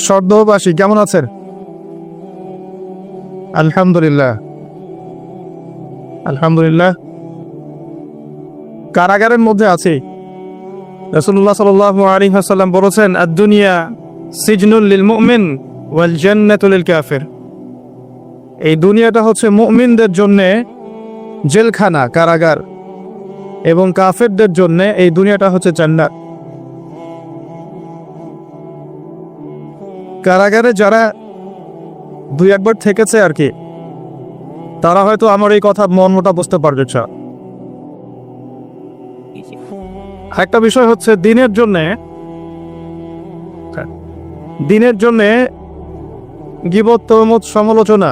সর্দবাসী কেমন আছেন? আলহামদুলিল্লাহ আলহামদুলিল্লাহ। কারাগারের মধ্যে আছি। রাসূলুল্লাহ সাল্লাল্লাহু আলাইহি ওয়াসাল্লাম বলেছেন, আদ-দুনিয়া সিজনুল লিল মুমিন ওয়াল জান্নাতু লিল কাফির। এই দুনিয়াটা হচ্ছে মুমিনদের জন্য জেলখানা, কারাগার, এবং কাফেরদের জন্য এই দুনিয়াটা হচ্ছে জান্নাত। কারাগারে যারা দুই একবার থেকেছে আর কি, তারা হয়তো আমার এই কথা মর্মটা বুঝতে পারবে। একটা বিষয় হচ্ছে দিনের জন্যে গীবত, তহমত, সমালোচনা,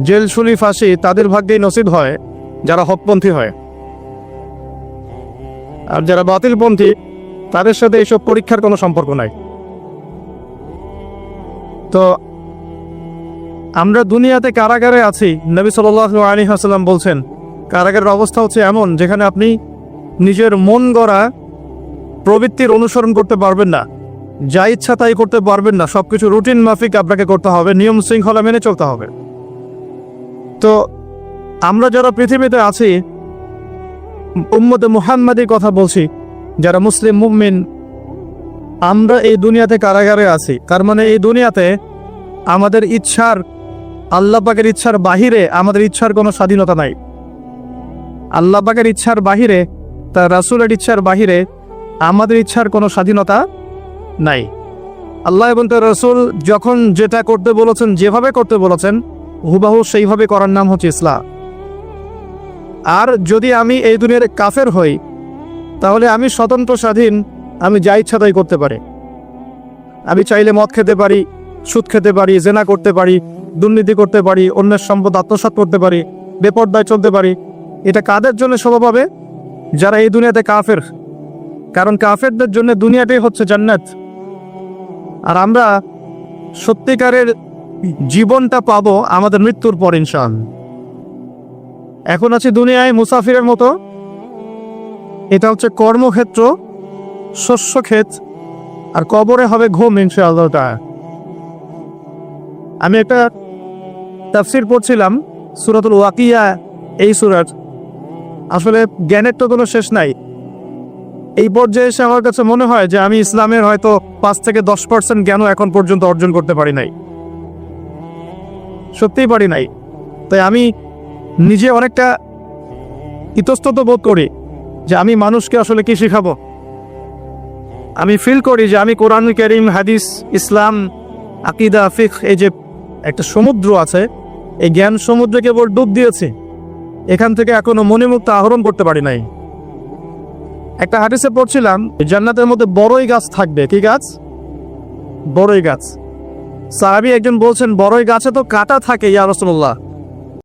জেলশুলি, ফাঁসি তাদের ভাগ্যেই নসিব হয় যারা হকপন্থী হয়। আর যারা বাতিলপন্থী তাদের সাথে এইসব পরীক্ষার কোনো সম্পর্ক নাই। তো আমরা দুনিয়াতে কারাগারে আছি। নবী সাল্লাল্লাহু আলাইহি ওয়াসাল্লাম বলছেন, কারাগারের অবস্থা হচ্ছে এমন যেখানে আপনি নিজের মন গড়া প্রবৃত্তির অনুসরণ করতে পারবেন না, যা ইচ্ছা তাই করতে পারবেন না। সবকিছু রুটিন মাফিক আপনাকে করতে হবে, নিয়ম শৃঙ্খলা মেনে চলতে হবে। তো আমরা যারা পৃথিবীতে আছি, উম্মতে মুহাম্মাদির কথা বলছি, যারা মুসলিম মুমিন, আমরা এই দুনিয়াতে কারাগারে আছি। তার মানে এই দুনিয়াতে আমাদের ইচ্ছার, আল্লাহ পাকের ইচ্ছার বাহিরে আমাদের ইচ্ছার কোনো স্বাধীনতা নাই। আল্লাহ পাকের ইচ্ছার বাহিরে, তার রাসূলের ইচ্ছার বাহিরে আমাদের ইচ্ছার কোনো স্বাধীনতা নাই। আল্লাহ এবং তার রাসূল যখন যেটা করতে বলেছেন, যেভাবে করতে বলেছেন, হুবাহু সেইভাবে করার নাম হচ্ছে ইসলাম। আর যদি আমি এই দুনিয়ার কাফের হই, তাহলে আমি স্বতন্ত্র স্বাধীন, আমি যা ইচ্ছা তাই করতে পারি। আমি চাইলে মদ খেতে পারি, সুদ খেতে পারি, জেনা করতে পারি, দুর্নীতি করতে পারি, অন্যের সম্পদ আত্মসাৎ করতে পারি, বেপরদায় চলতে পারি। এটা কাদের জন্য সম্ভব হবে? যারা এই দুনিয়াতে কাফের। কারণ কাফেরদের জন্য দুনিয়াটাই হচ্ছে জান্নাত। আর আমরা সত্যিকারের জীবনটা পাবো আমাদের মৃত্যুর পর ইনশাআল্লাহ। এখন আছি দুনিয়ায় মুসাফিরের মতো। এটা হচ্ছে কর্মক্ষেত্র, শস্যক্ষেত, আর কবরে হবে ঘুম ইনশাআল্লাহ তাআলা। আমি একটা তাফসীর পড়ছিলাম সূরাতুল ওয়াকিয়া। এই সূরার আসলে জ্ঞানের তো কোনো শেষ নাই। এই পর্যায়ে এসে আমার কাছে মনে হয় যে আমি ইসলামের হয়তো 5 থেকে 10% জ্ঞানও এখন পর্যন্ত অর্জন করতে পারি নাই, সত্যিই পারি নাই। তাই আমি নিজে অনেকটা ইতস্তত বোধ করি যে আমি মানুষকে আসলে কি শেখাবো। আমি ফিল করি যে আমি কোরআন কারীম, হাদিস, ইসলাম, আকীদা, ফিকহ, এই যে একটা সমুদ্র আছে, এই জ্ঞান সমুদ্রে কেবল ডুব দিয়েছি, এখান থেকে এখনো মণিমুক্তা আহরণ করতে পারি নাই। একটা হাদিসে পড়ছিলাম, জান্নাতের মধ্যে বড়ই গাছ থাকবে। কি গাছ? বড়ই গাছ। সাহাবী একজন বলছেন, বড়ই গাছে তো কাঁটা থাকে ইয়া রাসূলুল্লাহ।